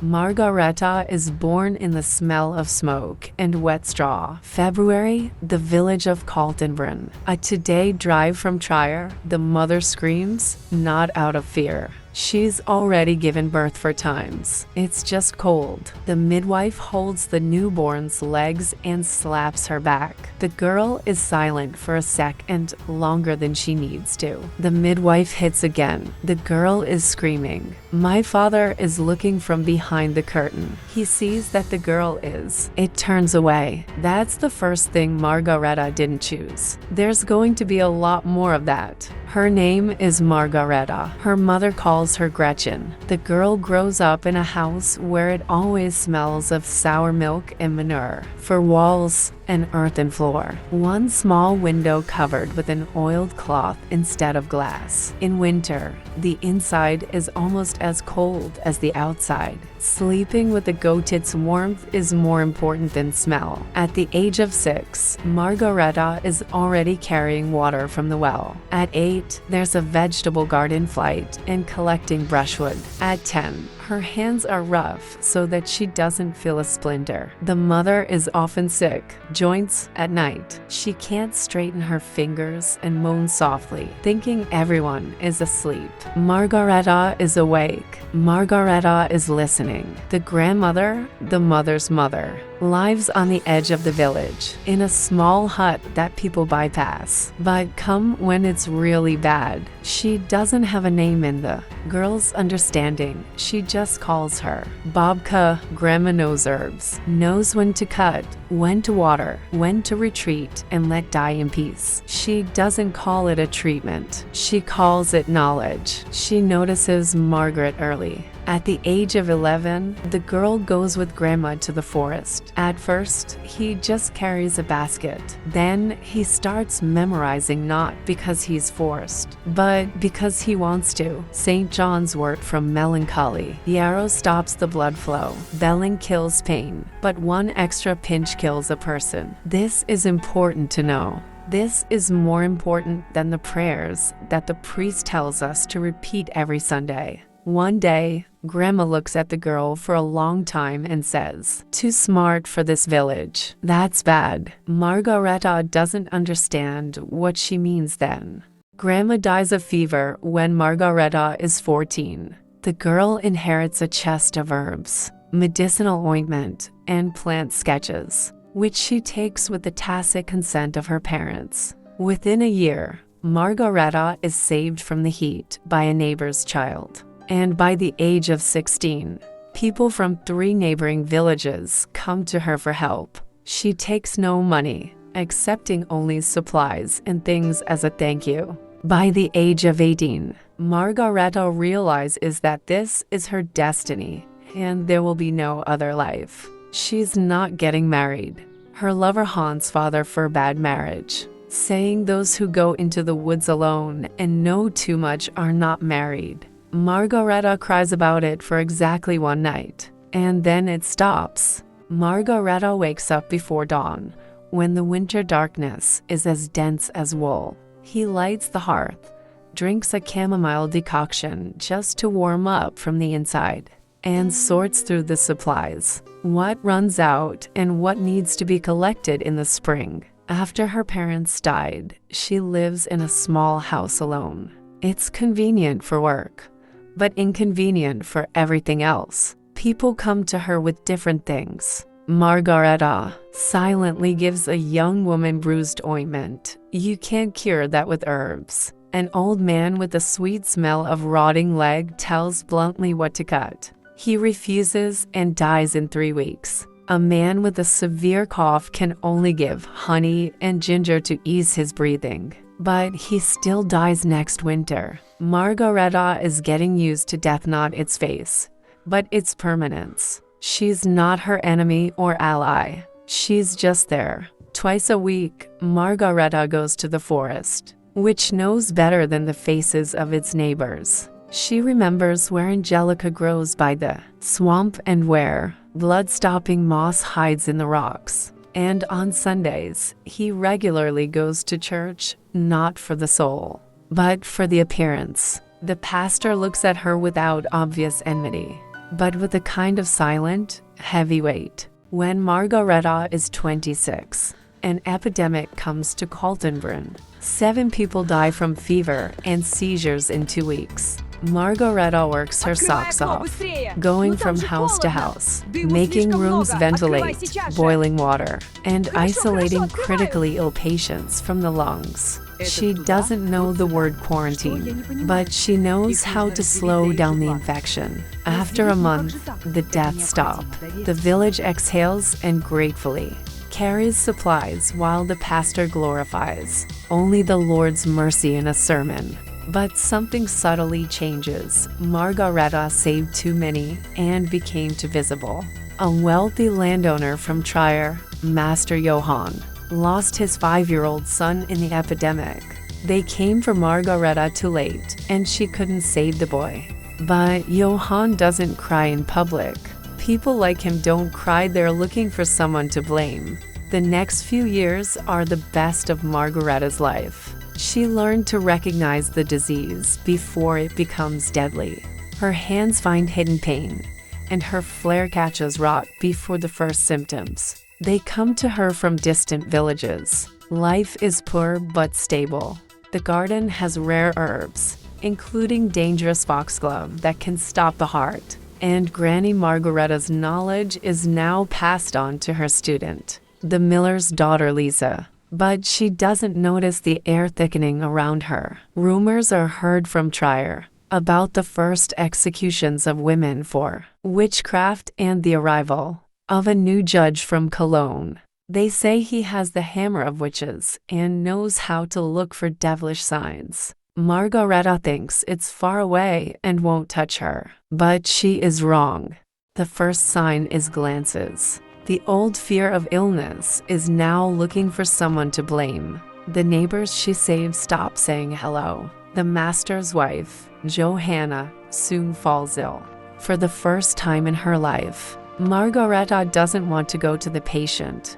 Margareta is born in the smell of smoke and wet straw. February, the village of Kaltenbrunn. A 2-day drive from Trier, the mother screams, not out of fear. She's already given birth 4 times. It's just cold. The midwife holds the newborn's legs and slaps her back. The girl is silent for a second longer than she needs to. The midwife hits again. The girl is screaming. My father is looking from behind the curtain. He sees that the girl is. It turns away. That's the first thing Margareta didn't choose. There's going to be a lot more of that. Her name is Margareta. Her mother calls her Gretchen. The girl grows up in a house where it always smells of sour milk and manure. For walls, an earthen floor. One small window covered with an oiled cloth instead of glass. In winter, the inside is almost as cold as the outside. Sleeping with the goat's warmth is more important than smell. At the age of 6, Margareta is already carrying water from the well. At 8, there's a vegetable garden flight and collecting brushwood. At 10, her hands are rough so that she doesn't feel a splinter. The mother is often sick, joints at night. She can't straighten her fingers and moans softly, thinking everyone is asleep. Margareta is awake. Margareta is listening. The grandmother, the mother's mother, lives on the edge of the village, in a small hut that people bypass. But come when it's really bad. She doesn't have a name in the girl's understanding. She just calls her Babka. Grandma knows herbs, knows when to cut, when to water, when to retreat and let die in peace. She doesn't call it a treatment. She calls it knowledge. She notices Margaret early. At the age of 11, the girl goes with Grandma to the forest. At first, he just carries a basket. Then he starts memorizing, not because he's forced, but because he wants to. St. John's wort from melancholy. Yarrow stops the blood flow. Belling kills pain, but one extra pinch kills a person. This is important to know. This is more important than the prayers that the priest tells us to repeat every Sunday. One day, Grandma looks at the girl for a long time and says, "Too smart for this village." That's bad. Margareta doesn't understand what she means then. Grandma dies of fever when Margareta is 14. The girl inherits a chest of herbs, medicinal ointment, and plant sketches, which she takes with the tacit consent of her parents. Within a year, Margareta is saved from the heat by a neighbor's child. And by the age of 16, people from 3 neighboring villages come to her for help. She takes no money, accepting only supplies and things as a thank you. By the age of 18, Margareta realizes that this is her destiny and there will be no other life. She's not getting married. Her lover Hans' father forbade marriage, saying those who go into the woods alone and know too much are not married. Margareta cries about it for exactly one night, and then it stops. Margareta wakes up before dawn, when the winter darkness is as dense as wool. He lights the hearth, drinks a chamomile decoction just to warm up from the inside, and sorts through the supplies, what runs out and what needs to be collected in the spring. After her parents died, she lives in a small house alone. It's convenient for work, but inconvenient for everything else. People come to her with different things. Margareta silently gives a young woman bruised ointment. You can't cure that with herbs. An old man with a sweet smell of rotting leg tells bluntly what to cut. He refuses and dies in 3 weeks. A man with a severe cough can only give honey and ginger to ease his breathing, but he still dies next winter. Margareta is getting used to death, not its face, but its permanence. She's not her enemy or ally. She's just there. Twice a week, Margareta goes to the forest, which knows better than the faces of its neighbors. She remembers where Angelica grows by the swamp and where blood-stopping moss hides in the rocks. And on Sundays, he regularly goes to church, not for the soul, but for the appearance. The pastor looks at her without obvious enmity. but with a kind of silent, heavy weight. When Margareta is 26, an epidemic comes to Kaltenbrunn. 7 people die from fever and seizures in 2 weeks. Margareta works her socks off, going from house to house, making rooms ventilate, boiling water, and isolating critically ill patients from the lungs. She doesn't know the word quarantine, but she knows how to slow down the infection. After a month, the deaths stop. The village exhales and gratefully carries supplies while the pastor glorifies only the Lord's mercy in a sermon. But something subtly changes. Margareta saved too many and became too visible. A wealthy landowner from Trier, Master Johann, lost his 5-year-old son in the epidemic. They came for Margareta too late, and she couldn't save the boy. But Johann doesn't cry in public. People like him don't cry, they're looking for someone to blame. The next few years are the best of Margareta's life. She learned to recognize the disease before it becomes deadly. Her hands find hidden pain, and her flare catches rot before the first symptoms. They come to her from distant villages. Life is poor but stable. The garden has rare herbs, including dangerous foxglove that can stop the heart. And Granny Margareta's knowledge is now passed on to her student, the miller's daughter Lisa. But she doesn't notice the air thickening around her. Rumors are heard from Trier about the first executions of women for witchcraft and the arrival of a new judge from Cologne. They say he has the hammer of witches and knows how to look for devilish signs. Margareta thinks it's far away and won't touch her, but she is wrong. The first sign is glances. The old fear of illness is now looking for someone to blame. The neighbors she saves stop saying hello. The master's wife, Johanna, soon falls ill. For the first time in her life, Margareta doesn't want to go to the patient,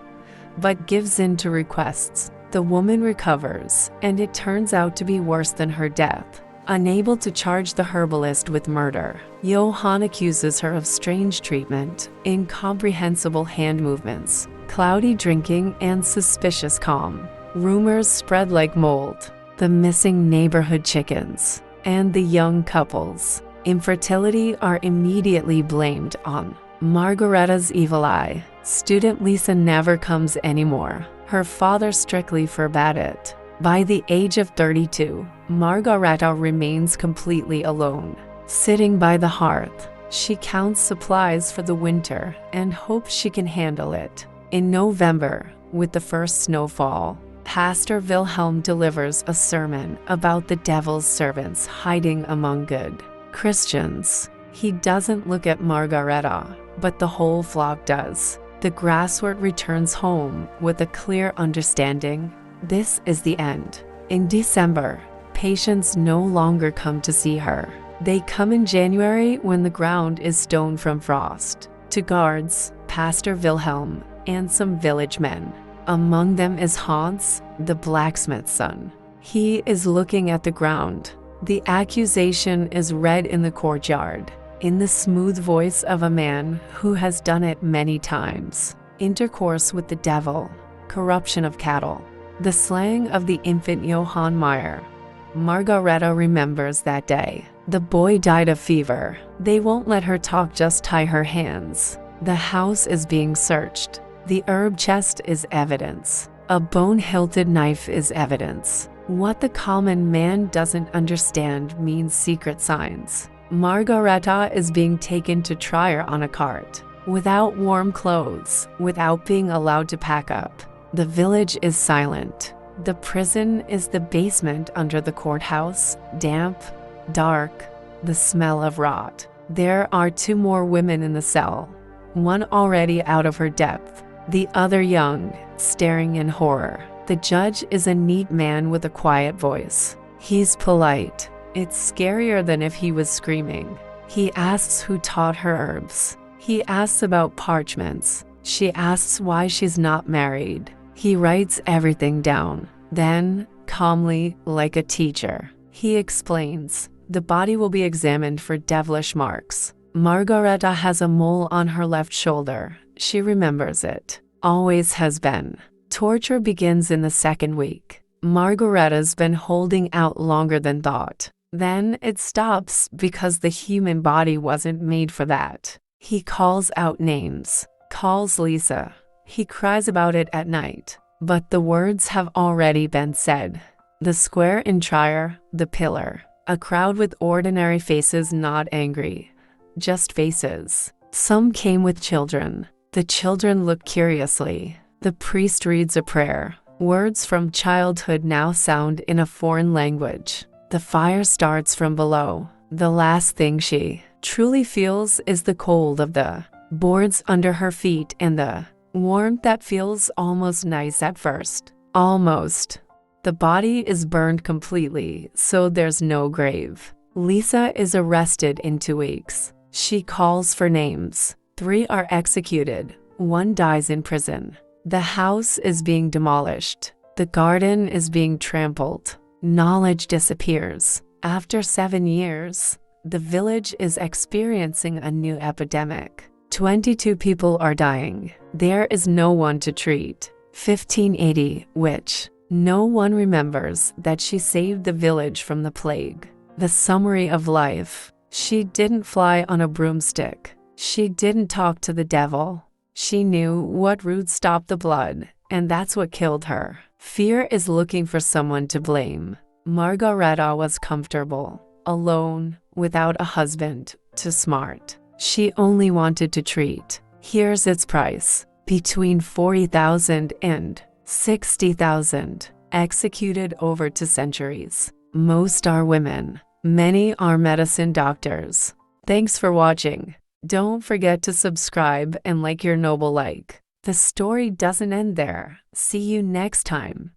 but gives in to requests. The woman recovers, and it turns out to be worse than her death. Unable to charge the herbalist with murder, Johann accuses her of strange treatment, incomprehensible hand movements, cloudy drinking, and suspicious calm. Rumors spread like mold. The missing neighborhood chickens and the young couple's infertility are immediately blamed on Margareta's evil eye. Student Lisa never comes anymore. Her father strictly forbade it. By the age of 32, Margareta remains completely alone. Sitting by the hearth, she counts supplies for the winter and hopes she can handle it. In November, with the first snowfall, Pastor Wilhelm delivers a sermon about the devil's servants hiding among good Christians. He doesn't look at Margareta, but the whole flock does. The grasswort returns home with a clear understanding. This is the end. In December, patients no longer come to see her. They come in January when the ground is stone from frost. To guards, Pastor Wilhelm, and some village men. Among them is Hans, the blacksmith's son. He is looking at the ground. The accusation is read in the courtyard, in the smooth voice of a man who has done it many times. Intercourse with the devil, corruption of cattle. The slaying of the infant Johann Meyer. Margareta remembers that day. The boy died of fever. They won't let her talk, just tie her hands. The house is being searched. The herb chest is evidence. A bone-hilted knife is evidence. What the common man doesn't understand means secret signs. Margareta is being taken to Trier on a cart, without warm clothes, without being allowed to pack up. The village is silent. The prison is the basement under the courthouse, damp, dark, the smell of rot. There are 2 more women in the cell, one already out of her depth, the other young, staring in horror. The judge is a neat man with a quiet voice. He's polite. It's scarier than if he was screaming. He asks who taught her herbs. He asks about parchments. She asks why she's not married. He writes everything down. Then, calmly, like a teacher, he explains, the body will be examined for devilish marks. Margareta has a mole on her left shoulder. She remembers it. Always has been. Torture begins in the second week. Margareta's been holding out longer than thought. Then it stops because the human body wasn't made for that. He calls out names. Calls Lisa. He cries about it at night. But the words have already been said. The square in Trier, the pillar. A crowd with ordinary faces, not angry. Just faces. Some came with children. The children look curiously. The priest reads a prayer. Words from childhood now sound in a foreign language. The fire starts from below. The last thing she truly feels is the cold of the boards under her feet and the warmth that feels almost nice at first. Almost. The body is burned completely, so there's no grave. Lisa is arrested in 2 weeks. She calls for names. 3 are executed. 1 dies in prison. The house is being demolished. The garden is being trampled. Knowledge disappears. After 7 years, the village is experiencing a new epidemic. 22 people are dying. There is no one to treat. 1580, which no one remembers that she saved the village from the plague. The summary of life. She didn't fly on a broomstick. She didn't talk to the devil. She knew what route stopped the blood, and that's what killed her. Fear is looking for someone to blame. Margareta was comfortable, alone, without a husband, too smart. She only wanted to treat. Here's its price. Between 40,000 and 60,000. Executed over 2 centuries. Most are women. Many are medicine doctors. Thanks for watching. Don't forget to subscribe and like your noble like. The story doesn't end there. See you next time.